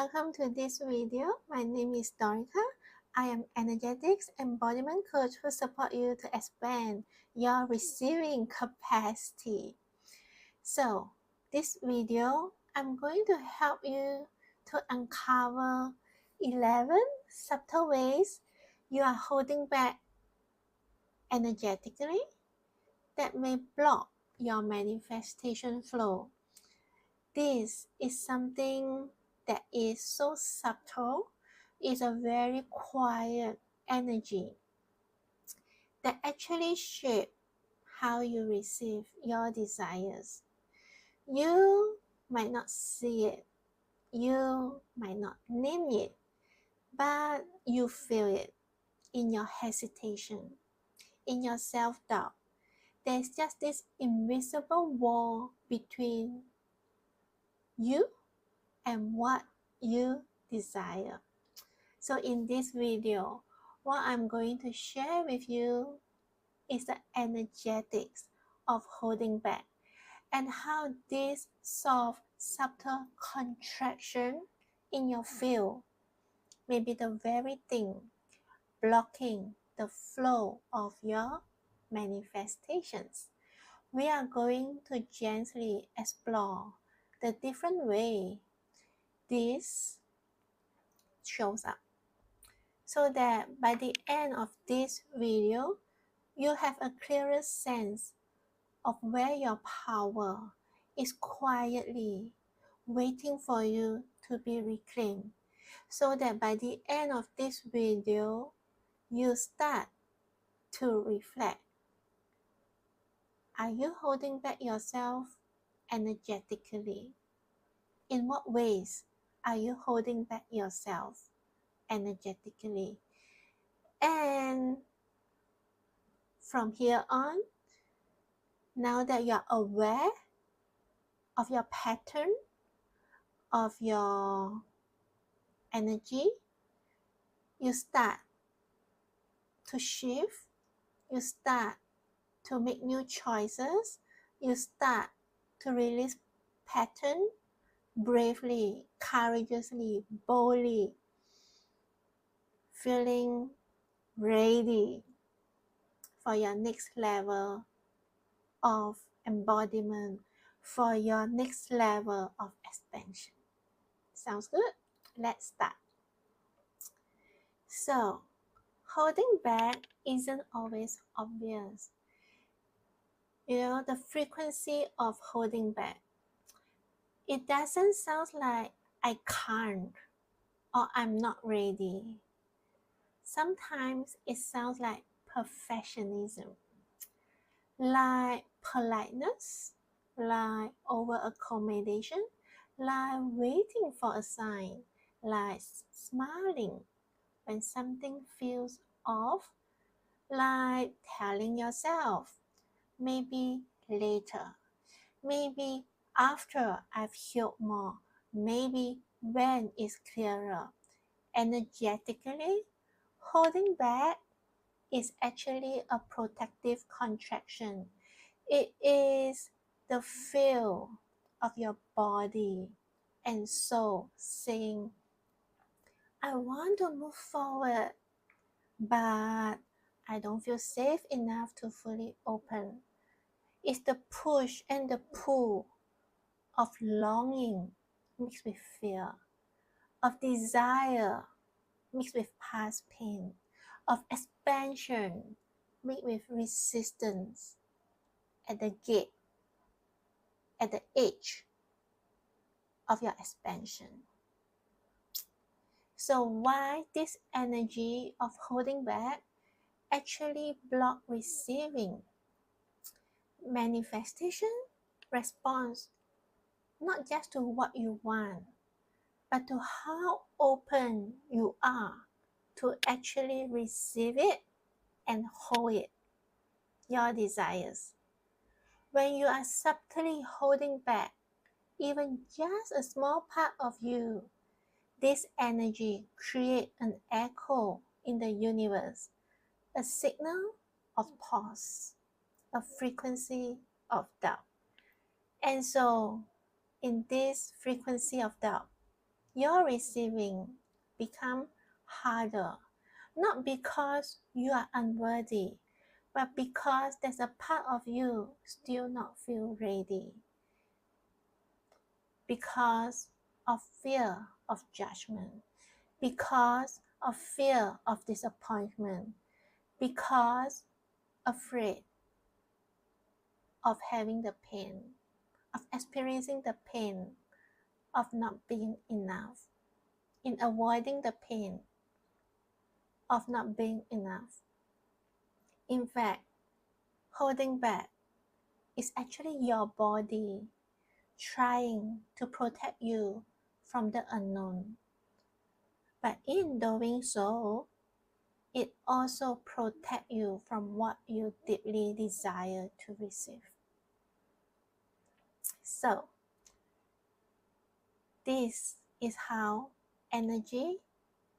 Welcome to this video. My name is Dorika. I am energetics embodiment coach who support you to expand your receiving capacity. So, this video, I'm going to help you to uncover 11 subtle ways you are holding back energetically that may block your manifestation flow. This is something that is so subtle. It's a very quiet energy that actually shape how you receive your desires. You might not see it, you might not name it, but you feel it in your hesitation, in your self-doubt. There's just this invisible wall between you and what you desire. So in this video, what I'm going to share with you is the energetics of holding back and how this soft, subtle contraction in your field may be the very thing blocking the flow of your manifestations. We are going to gently explore the different way this shows up, so that by the end of this video, you have a clearer sense of where your power is quietly waiting for you to be reclaimed, so that by the end of this video, you start to reflect. Are you holding back yourself energetically? In what ways are you holding back yourself energetically? And from here on, now that you're aware of your pattern, of your energy, you start to shift, you start to make new choices, you start to release pattern bravely, courageously, boldly, feeling ready for your next level of embodiment, for your next level of expansion. Sounds good? Let's start. So, holding back isn't always obvious. The frequency of holding back, it doesn't sound like I can't or I'm not ready. Sometimes it sounds like perfectionism, like politeness, like over accommodation, like waiting for a sign, like smiling when something feels off, like telling yourself, maybe later, maybe after I've healed more, maybe when it's clearer. Energetically, holding back is actually a protective contraction. It is the feel of your body and soul saying, I want to move forward, but I don't feel safe enough to fully open. It's the push and the pull of longing mixed with fear, of desire mixed with past pain, of expansion mixed with resistance at the gate, at the edge of your expansion. So why this energy of holding back actually block receiving? Manifestation responds not just to what you want, but to how open you are to actually receive it and hold it, your desires. When you are subtly holding back even just a small part of you, this energy creates an echo in the universe, a signal of pause, a frequency of doubt. And so, in this frequency of doubt, your receiving become harder, not because you are unworthy, but because there's a part of you still not feel ready, because of fear of judgment, because of fear of disappointment, because afraid of having the pain, of experiencing the pain of not being enough, in avoiding the pain of not being enough. In fact, holding back is actually your body trying to protect you from the unknown. But in doing so, it also protects you from what you deeply desire to receive. So, this is how energy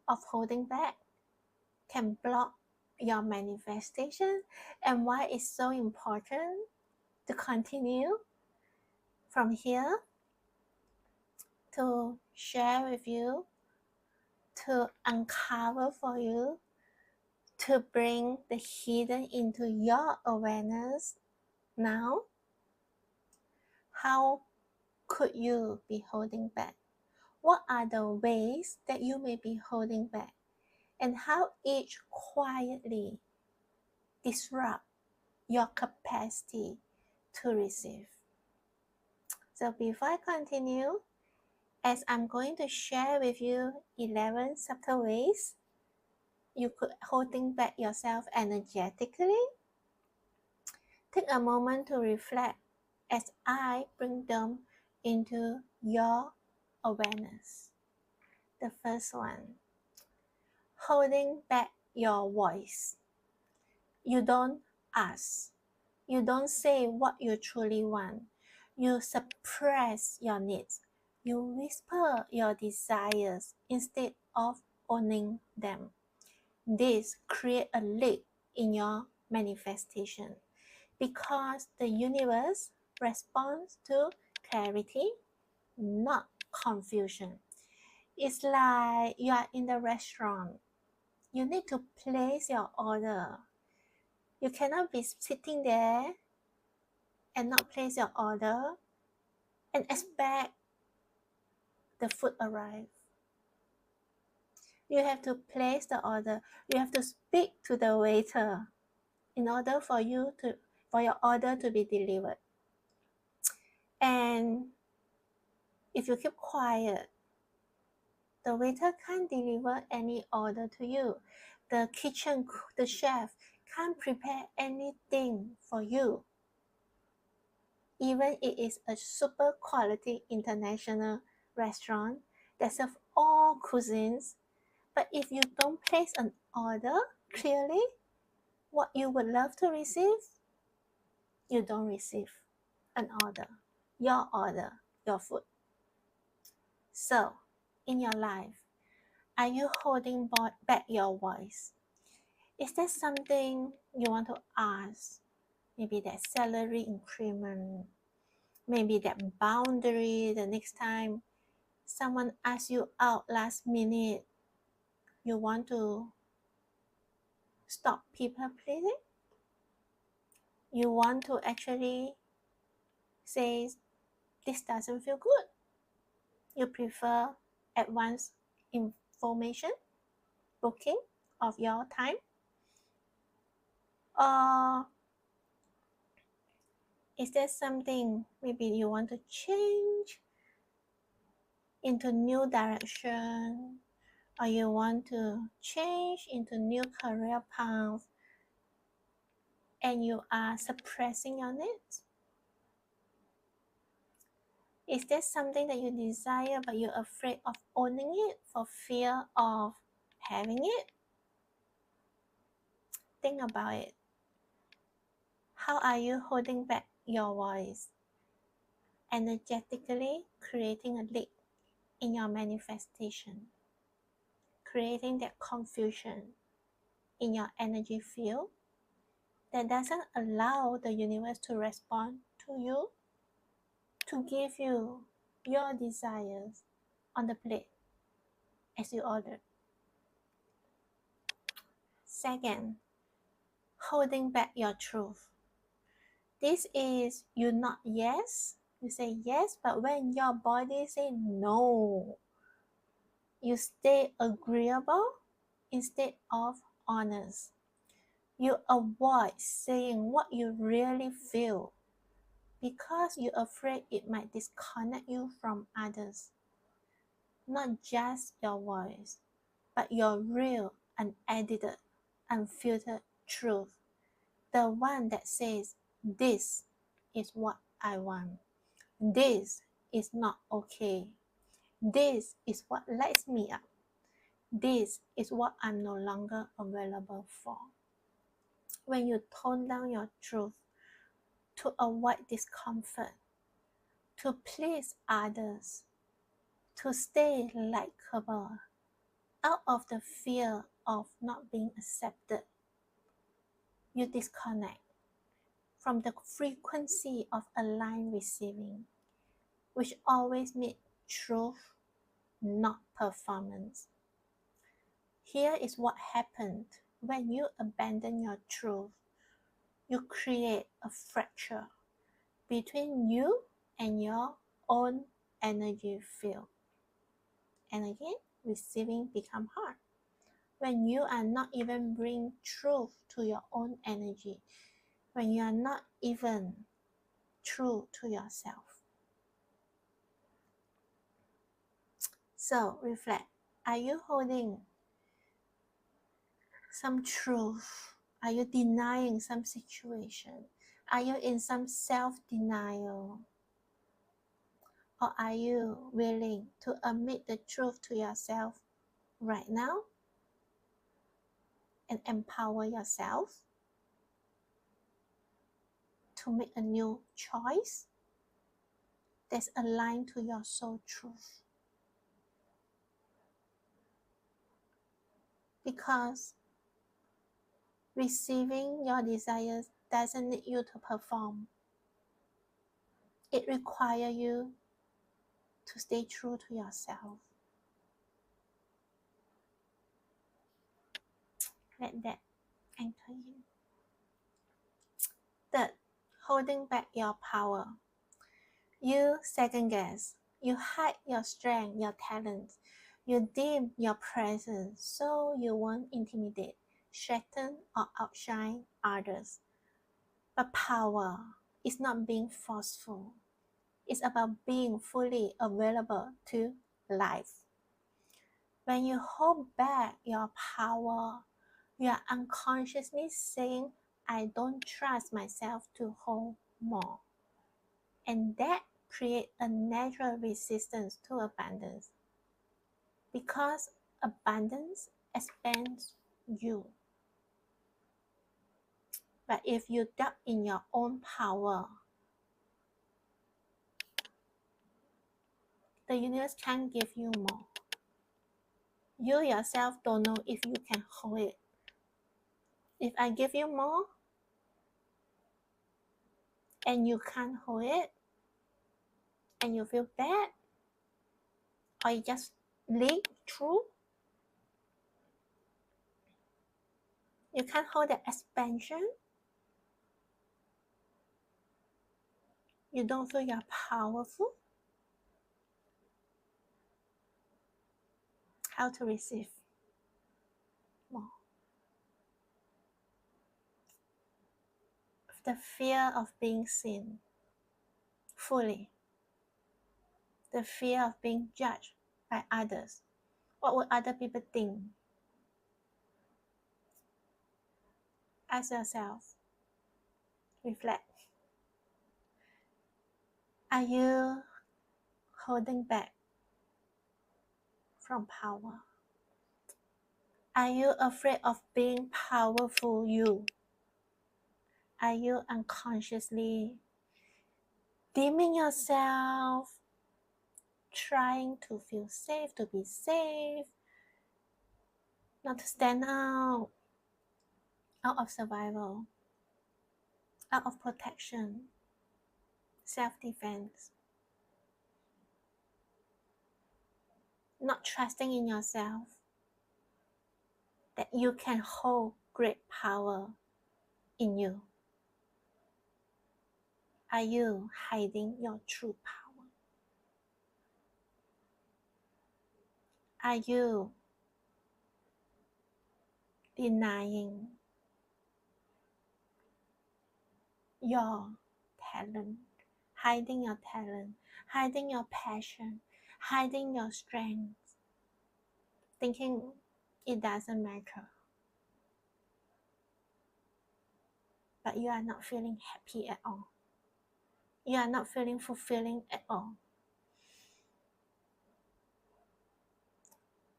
of holding back can block your manifestation, and why it's so important to continue from here to share with you, to uncover for you, to bring the hidden into your awareness. Now, how could you be holding back? What are the ways that you may be holding back? And how each quietly disrupt your capacity to receive. So before I continue, as I'm going to share with you 11 subtle ways you could holding back yourself energetically, take a moment to reflect as I bring them into your awareness. The first one, holding back your voice. You don't ask. You don't say what you truly want. You suppress your needs. You whisper your desires instead of owning them. This creates a leak in your manifestation because the universe responds to clarity, not confusion. It's like you are in the restaurant. You need to place your order. You cannot be sitting there and not place your order and expect the food arrive. You have to place the order. You have to speak to the waiter in order for your order to be delivered. And if you keep quiet, the waiter can't deliver any order to you. The chef can't prepare anything for you. Even it is a super quality international restaurant that serves all cuisines, but if you don't place an order clearly, what you would love to receive, you don't receive an order, your food. So, in your life, are you holding back your voice? Is there something you want to ask? Maybe that salary increment, maybe that boundary the next time someone asks you out last minute, you want to stop people pleasing? You want to actually say, this doesn't feel good. You prefer advance information, booking of your time, or is there something maybe you want to change into new direction, or you want to change into new career path and you are suppressing your needs? Is there something that you desire but you're afraid of owning it for fear of having it? Think about it. How are you holding back your voice? Energetically creating a leak in your manifestation, creating that confusion in your energy field that doesn't allow the universe to respond to you, to give you your desires on the plate. as you ordered. Second, holding back your truth. This is you not yes, you say yes, but when your body say no, you stay agreeable instead of honest. You avoid saying what you really feel because you're afraid it might disconnect you from others. Not just your voice, but your real, unedited, unfiltered truth. The one that says, this is what I want. This is not okay. This is what lights me up. This is what I'm no longer available for. When you tone down your truth to avoid discomfort, to please others, to stay likable, out of the fear of not being accepted, you disconnect from the frequency of aligned receiving, which always means truth, not performance. Here is what happened when you abandon your truth. You create a fracture between you and your own energy field. And again, receiving becomes hard. When you are not even bringing truth to your own energy, when you are not even true to yourself. So reflect, are you holding some truth? Are you denying some situation? Are you in some self-denial? Or are you willing to admit the truth to yourself right now and empower yourself to make a new choice that's aligned to your soul truth? Because receiving your desires doesn't need you to perform. It requires you to stay true to yourself. Let that anchor you. Third, holding back your power. You second guess. You hide your strength, your talents. You dim your presence so you won't intimidate, threaten, or outshine others. But power is not being forceful. It's about being fully available to life. When you hold back your power, you are unconsciously saying, I don't trust myself to hold more. And that creates a natural resistance to abundance. Because abundance expands you. But if you doubt in your own power, the universe can't give you more. You yourself don't know if you can hold it. If I give you more and you can't hold it and you feel bad or you just leak through, you can't hold the expansion, you don't feel you're powerful, how to receive more? The fear of being seen fully, the fear of being judged by others. What would other people think? Ask yourself, reflect. Are you holding back from power? Are you afraid of being powerful you? Are you unconsciously dimming yourself, trying to feel safe, to be safe, not to stand out of survival, out of protection, self-defense? not trusting in yourself that you can hold great power in you? Are you hiding your true power? Are you denying your talent, hiding your talent, hiding your passion, hiding your strength, thinking it doesn't matter, but you are not feeling happy at all. You are not feeling fulfilling at all.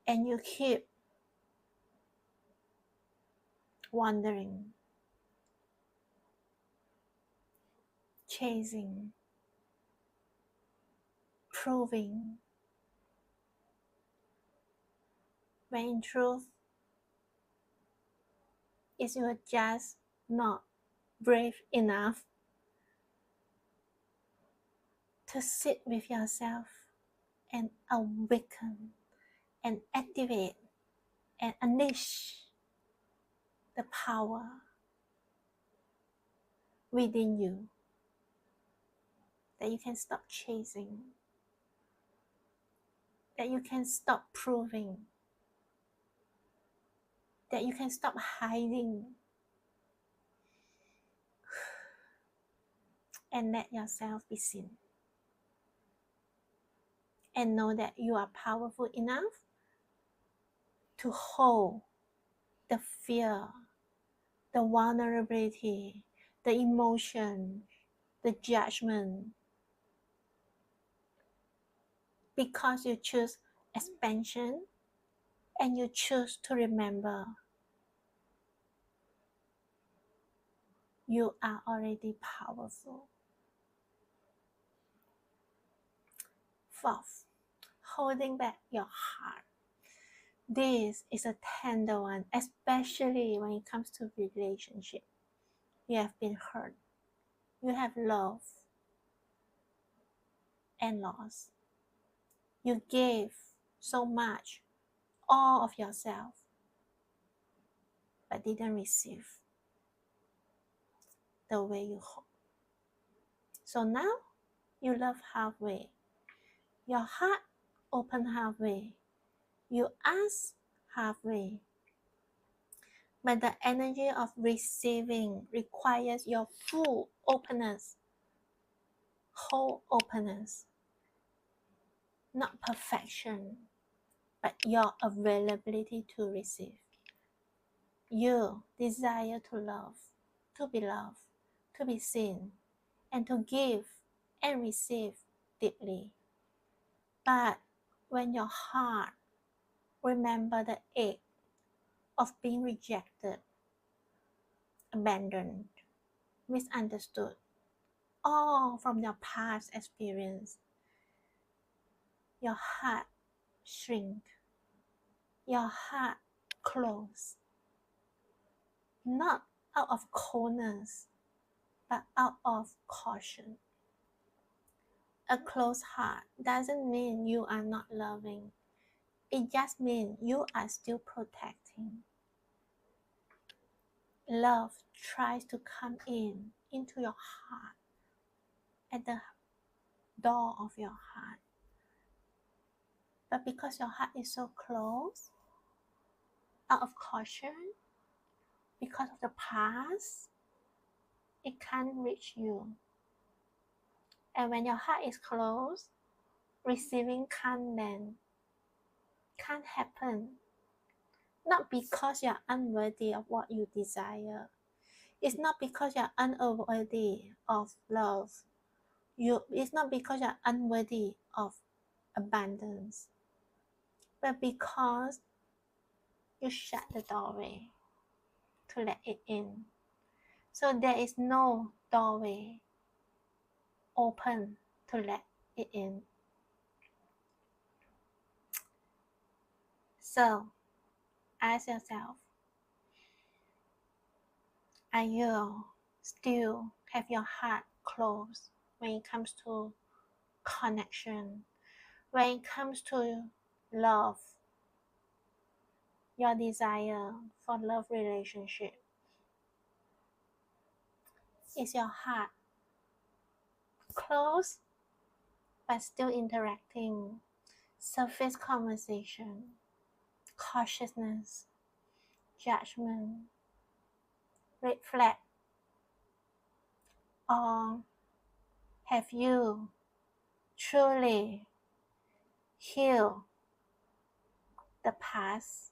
And you keep wandering, chasing, proving, when in truth, is you are just not brave enough to sit with yourself and awaken and activate and unleash the power within you, that you can stop chasing, that you can stop proving, that you can stop hiding, and let yourself be seen. And know that you are powerful enough to hold the fear, the vulnerability, the emotion, the judgment, because you choose expansion and you choose to remember you are already powerful. Fourth, holding back your heart. This is a tender one, especially when it comes to relationship. You have been hurt. You have loved and lost. You gave so much, all of yourself, but didn't receive the way you hoped. So now you love halfway. Your heart open halfway. You ask halfway. But the energy of receiving requires your full openness, whole openness, not perfection, but your availability to receive. You desire to love, to be loved, to be seen, and to give and receive deeply. But when your heart remember the ache of being rejected, abandoned, misunderstood, all from your past experience, your heart shrink, your heart close, not out of coldness, but out of caution. A closed heart doesn't mean you are not loving. It just means you are still protecting. Love tries to come into your heart, at the door of your heart. But because your heart is so close, out of caution, because of the past, it can't reach you. And when your heart is closed, receiving can't happen. Not because you're unworthy of what you desire. It's not because you're unworthy of love. It's not because you're unworthy of abundance. But because you shut the doorway to let it in. So there is no doorway open to let it in. So ask yourself, are you still have your heart closed when it comes to connection, when it comes to love, your desire for love relationship? Is your heart closed but still interacting? Surface conversation, cautiousness, judgment, red flag? Or have you truly healed the past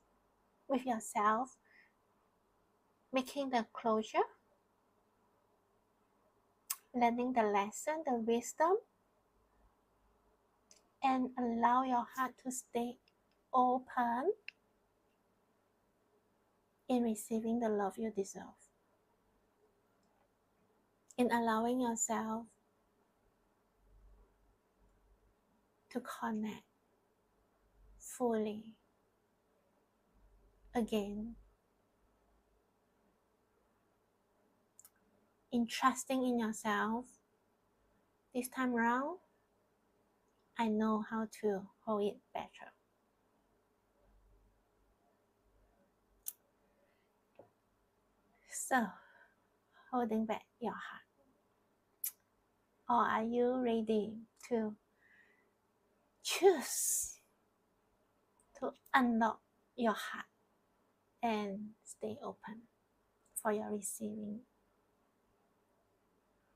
with yourself, making the closure, learning the lesson, the wisdom, and allow your heart to stay open in receiving the love you deserve, in allowing yourself to connect fully again, in trusting in yourself. This time around, I know how to hold it better. So, holding back your heart. Or are you ready to choose to unlock your heart and stay open for your receiving,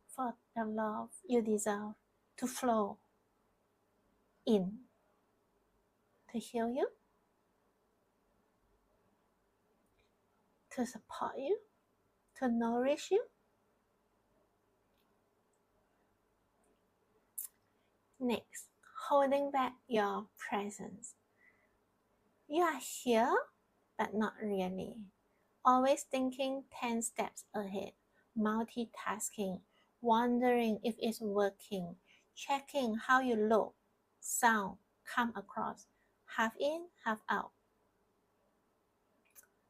for the love you deserve to flow in, to heal you, to support you, to nourish you? Next, holding back your presence. You are here, but not really. Always thinking 10 steps ahead, multitasking, wondering if it's working, checking how you look, sound, come across, half in, half out.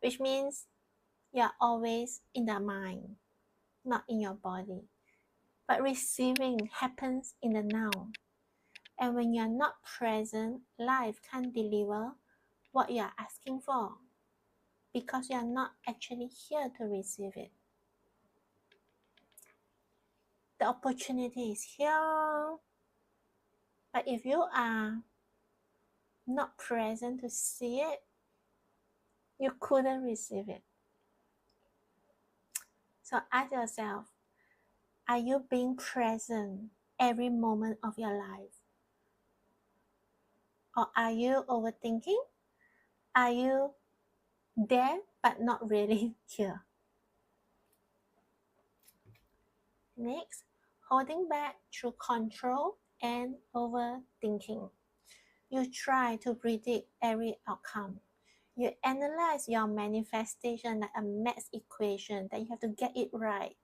Which means you're always in the mind, not in your body. But receiving happens in the now. And when you're not present, life can't deliver what you're asking for because you're not actually here to receive it. The opportunity is here, but if you are not present to see it, you couldn't receive it. So ask yourself, are you being present every moment of your life? Or are you overthinking? Are you there but not really here? Next, holding back through control and overthinking. You try to predict every outcome. You analyze your manifestation like a math equation that you have to get it right.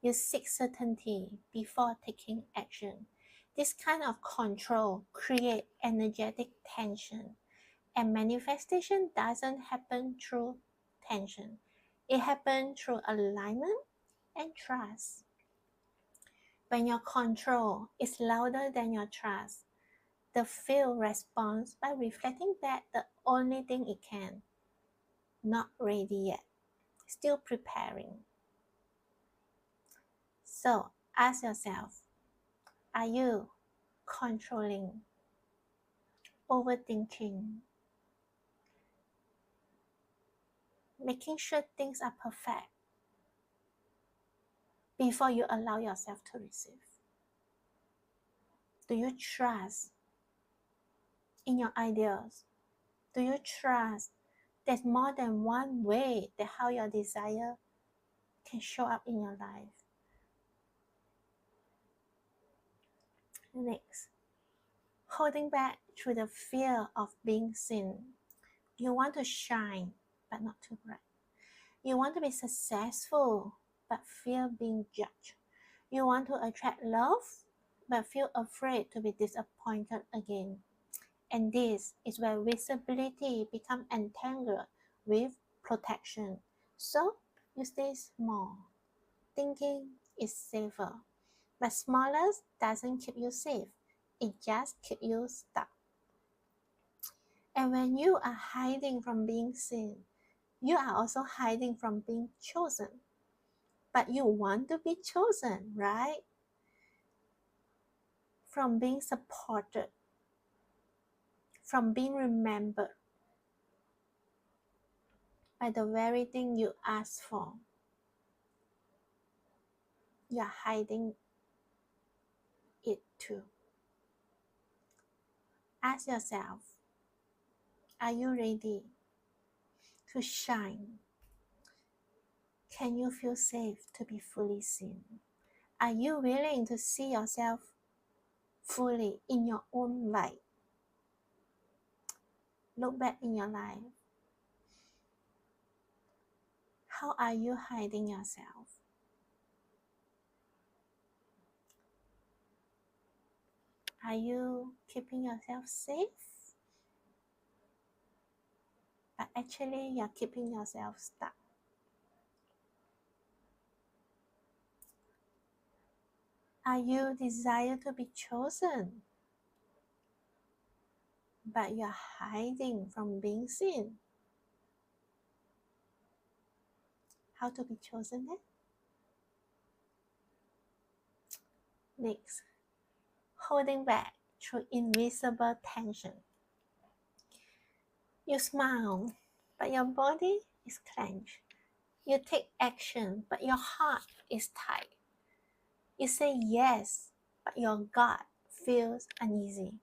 You seek certainty before taking action. This kind of control creates energetic tension, and manifestation doesn't happen through tension. It happens through alignment and trust. When your control is louder than your trust, the field responds by reflecting back the only thing it can. Not ready yet, still preparing. So ask yourself, are you controlling, overthinking, making sure things are perfect before you allow yourself to receive? Do you trust in your ideas? Do you trust there's more than one way that how your desire can show up in your life? Next, holding back through the fear of being seen. You want to shine, but not too bright. You want to be successful, but fear being judged. You want to attract love, but feel afraid to be disappointed again. And this is where visibility becomes entangled with protection. So you stay small, thinking is safer. But smallness doesn't keep you safe. It just keeps you stuck. And when you are hiding from being seen, you are also hiding from being chosen. But you want to be chosen, right? From being supported, from being remembered by the very thing you asked for. You are hiding it too. Ask yourself, are you ready to shine? Can you feel safe to be fully seen? Are you willing to see yourself fully in your own light? Look back in your life. How are you hiding yourself? Are you keeping yourself safe? But actually, you're keeping yourself stuck. Are you desire to be chosen? But you're hiding from being seen. How to be chosen then? Next, holding back through invisible tension. You smile, but your body is clenched. You take action, but your heart is tight. You say yes, but your gut feels uneasy.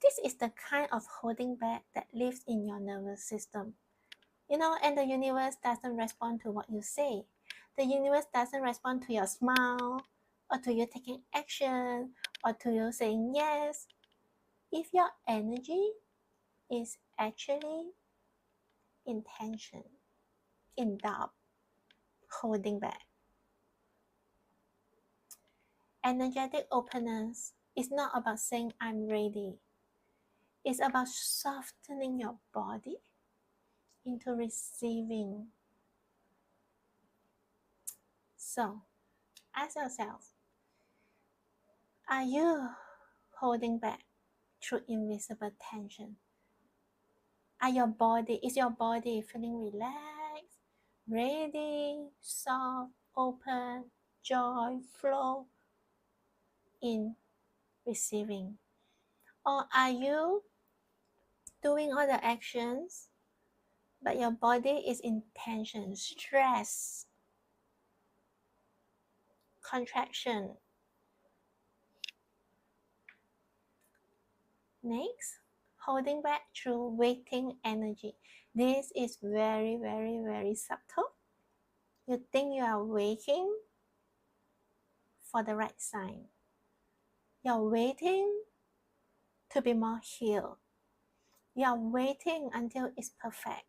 This is the kind of holding back that lives in your nervous system. And the universe doesn't respond to what you say. The universe doesn't respond to your smile, or to you taking action, or to you saying yes. If your energy is actually in tension, in doubt, holding back. Energetic openness is not about saying I'm ready. It's about softening your body into receiving. So, ask yourself, are you holding back through invisible tension? Is your body feeling relaxed, ready, soft, open, joy, flow in receiving? Or are you doing all the actions, but your body is in tension, stress, contraction? Next, holding back through waiting energy. This is very, very, very subtle. You think you are waiting for the right sign. You're waiting to be more healed. You're waiting until it's perfect.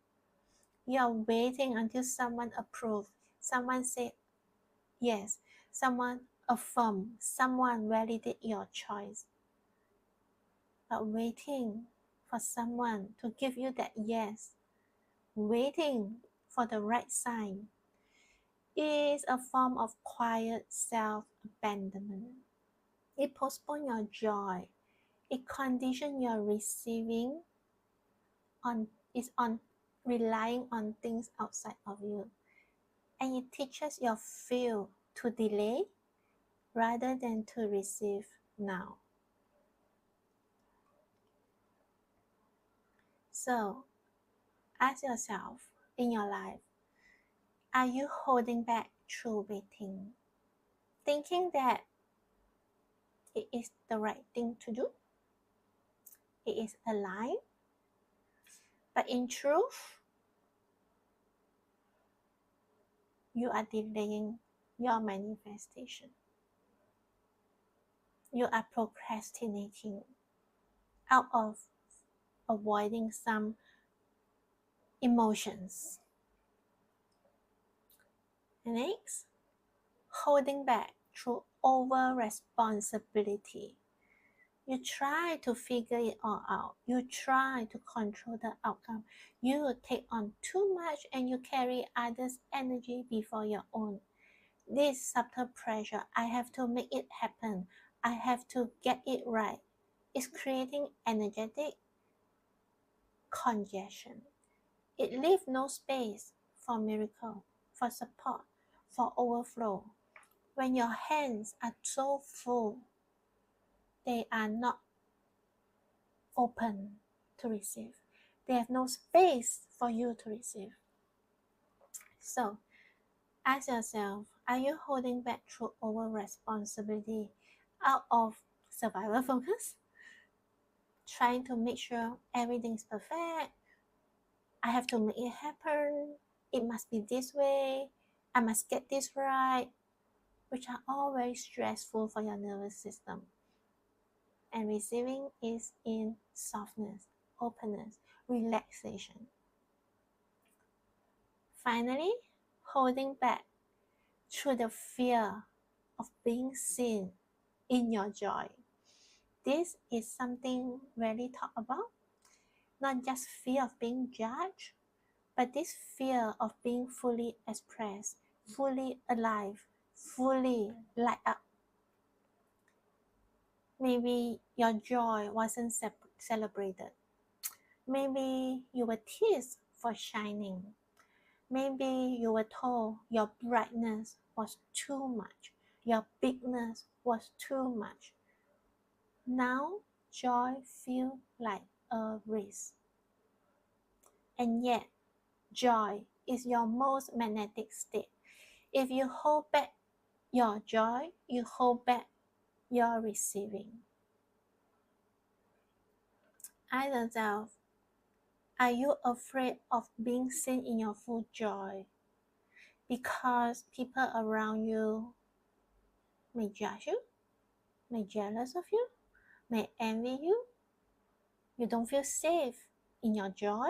You're waiting until someone approves. Someone say yes. Someone affirm. Someone validate your choice. But waiting for someone to give you that yes, waiting for the right sign, is a form of quiet self-abandonment. It postpones your joy. It conditions your receiving on relying on things outside of you. And it teaches your feel to delay rather than to receive now. So ask yourself in your life, are you holding back through waiting? Thinking that it is the right thing to do? It is aligned? But in truth, you are delaying your manifestation. You are procrastinating out of avoiding some emotions. Next, holding back through over responsibility. You try to figure it all out. You try to control the outcome. You take on too much and you carry others' energy before your own. This subtle pressure, I have to make it happen. I have to get it right, is creating energetic congestion. It leaves no space for miracle, for support, for overflow. When your hands are so full, they are not open to receive. They have no space for you to receive. So, ask yourself, are you holding back through over responsibility out of survival focus? Trying to make sure everything's perfect. I have to make it happen. It must be this way. I must get this right, which are all very stressful for your nervous system. And receiving is in softness, openness, relaxation. Finally, holding back through the fear of being seen in your joy. This is something rarely talked about. Not just fear of being judged, but this fear of being fully expressed, fully alive, fully light up. Maybe your joy wasn't celebrated. Maybe you were teased for shining. Maybe you were told your brightness was too much, your bigness was too much. Now, joy feels like a risk. And yet, joy is your most magnetic state. If you hold back your joy, you hold back your receiving. Ask yourself, are you afraid of being seen in your full joy? Because people around you may judge you, may jealous of you, may envy you. You don't feel safe in your joy.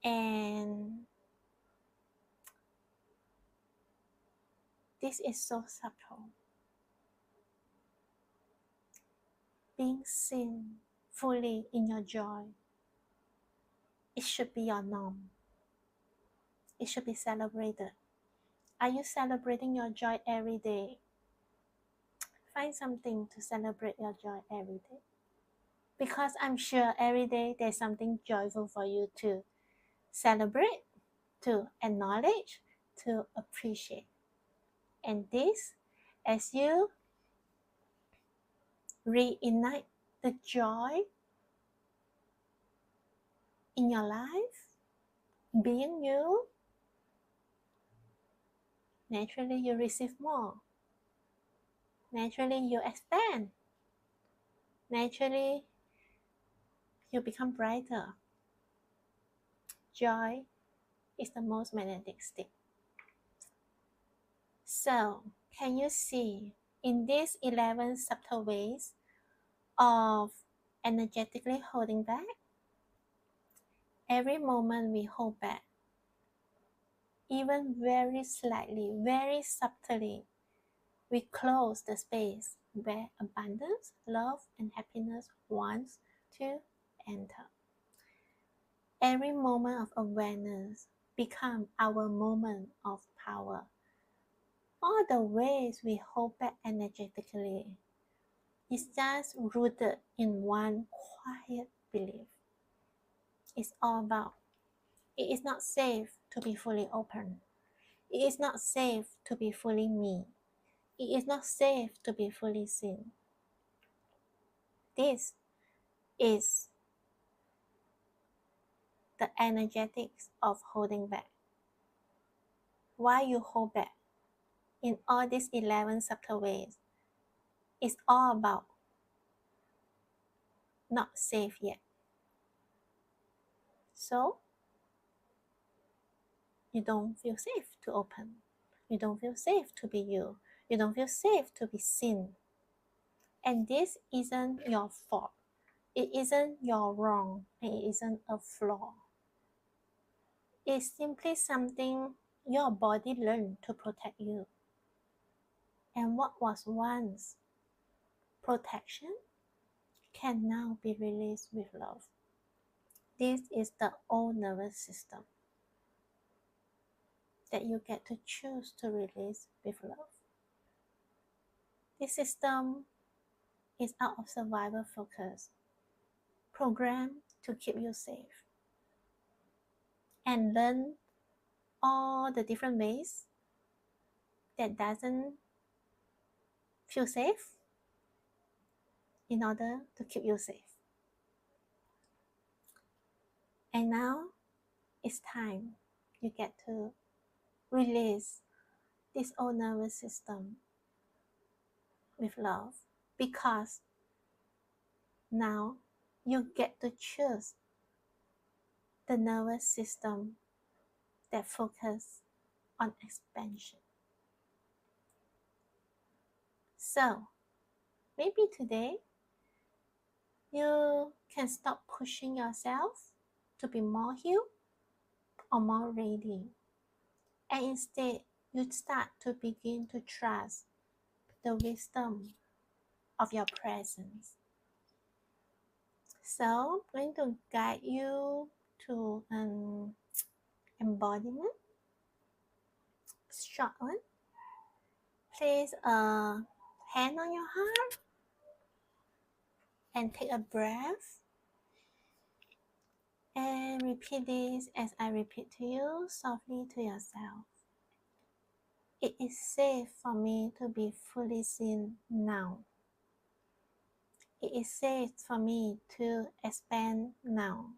And this is so subtle. Being seen fully in your joy, it should be your norm. It should be celebrated. Are you celebrating your joy every day? Find something to celebrate your joy every day. Because I'm sure every day there's something joyful for you to celebrate, to acknowledge, to appreciate. And this, as you reignite the joy in your life, being you, naturally you receive more. Naturally you expand. Naturally you become brighter. Joy is the most magnetic state. So, can you see in these 11 subtle ways of energetically holding back? Every moment we hold back, even very slightly, very subtly, we close the space where abundance, love, and happiness wants to enter. Every moment of awareness becomes our moment of power. All the ways we hold back energetically is just rooted in one quiet belief. It's all about it is not safe to be fully open. It is not safe to be fully me. It is not safe to be fully seen. This is the energetics of holding back. Why you hold back in all these 11 subtle ways is all about not safe yet. So you don't feel safe to open. You don't feel safe to be you. You don't feel safe to be seen. And this isn't your fault. It isn't your wrong. And it isn't a flaw. It's simply something your body learned to protect you. And what was once protection can now be released with love. This is the old nervous system that you get to choose to release with love. This system is out of survival focus, programmed to keep you safe, and learn all the different ways that doesn't feel safe in order to keep you safe. And now it's time you get to release this old nervous system with love, because now you get to choose the nervous system that focus on expansion. So maybe today you can stop pushing yourself to be more healed or more ready, and instead you start to begin to trust the wisdom of your presence. So I'm going to guide you to an embodiment, short one. Place a hand on your heart and take a breath, and repeat this as I repeat to you softly to yourself. It is safe for me to be fully seen now. It is safe for me to expand now.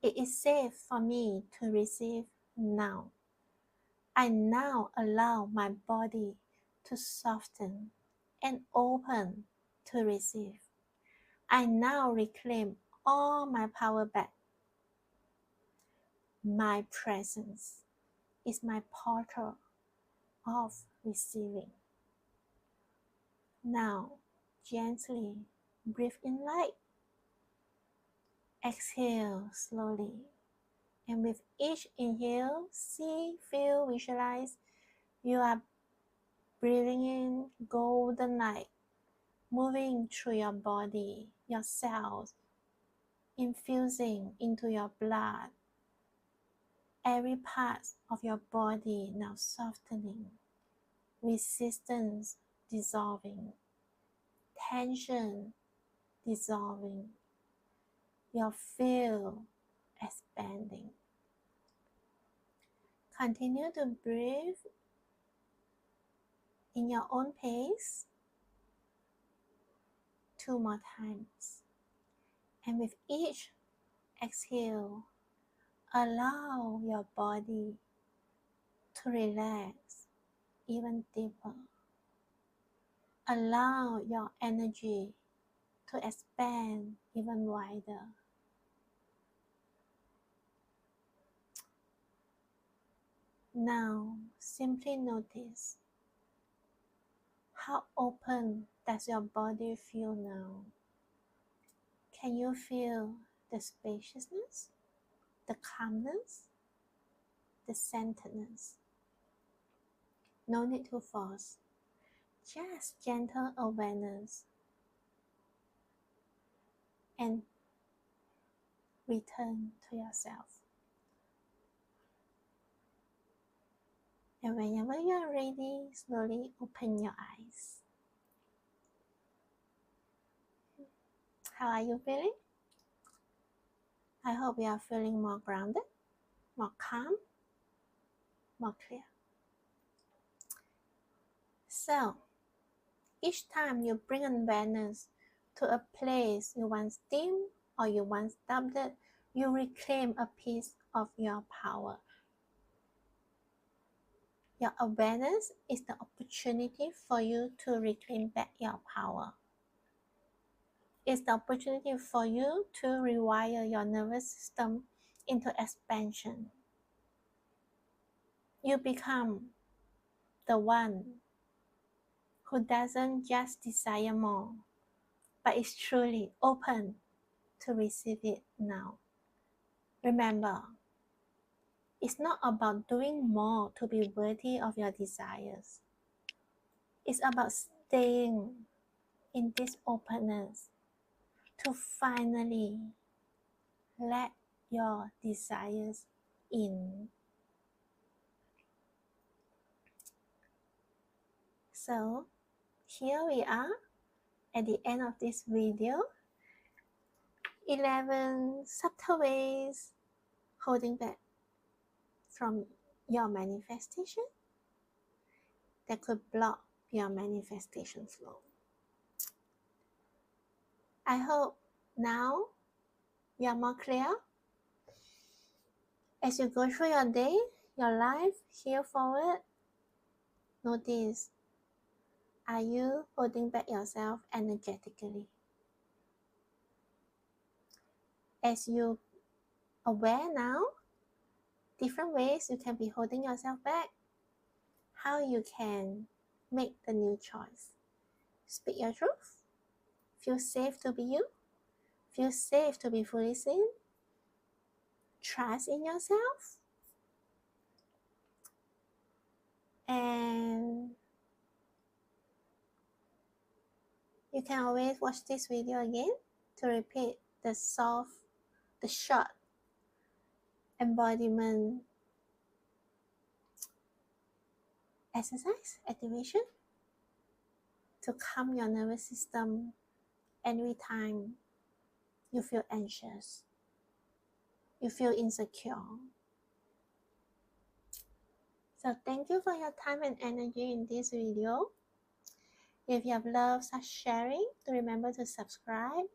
It is safe for me to receive now. I now allow my body to soften and open to receive. I now reclaim all my power back. My presence is my portal of receiving. Now, gently breathe in light. Exhale slowly. And with each inhale, see, feel, visualize you are breathing in golden light, moving through your body, your cells, infusing into your blood. Every part of your body now softening, resistance dissolving, tension dissolving, your field expanding. Continue to breathe in your own pace 2 more times. And with each exhale, allow your body to relax even deeper. Allow your energy to expand even wider. Now, simply notice how open does your body feel now. Can you feel the spaciousness, the calmness, the centeredness? No need to force, just gentle awareness and return to yourself. And whenever you are ready, slowly open your eyes. How are you feeling? I hope you are feeling more grounded, more calm, more clear. So, each time you bring awareness to a place you once dimmed or you once doubted, you reclaim a piece of your power. Your awareness is the opportunity for you to reclaim back your power. It's the opportunity for you to rewire your nervous system into expansion. You become the one who doesn't just desire more, but is truly open to receive it now. Remember, it's not about doing more to be worthy of your desires. It's about staying in this openness to finally let your desires in. So, here we are at the end of this video. 11 subtle ways holding back from your manifestation that could block your manifestation flow. I hope now you are more clear as you go through your day, your life, here forward. Notice, are you holding back yourself energetically? As you aware now, different ways you can be holding yourself back, how you can make the new choice. Speak your truth. Feel safe to be you. Feel safe to be fully seen. Trust in yourself. And you can always watch this video again to repeat the short embodiment exercise activation to calm your nervous system every time you feel anxious, you feel insecure. So thank you for your time and energy in this video. If you have loved such sharing, remember to subscribe.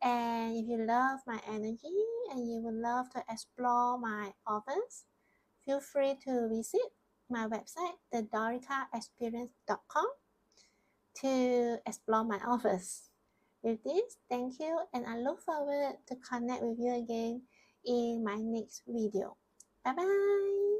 And if you love my energy and you would love to explore my offers, feel free to visit my website, thedoricaexperience.com, to explore my offers. With this, thank you, and I look forward to connect with you again in my next video. Bye bye.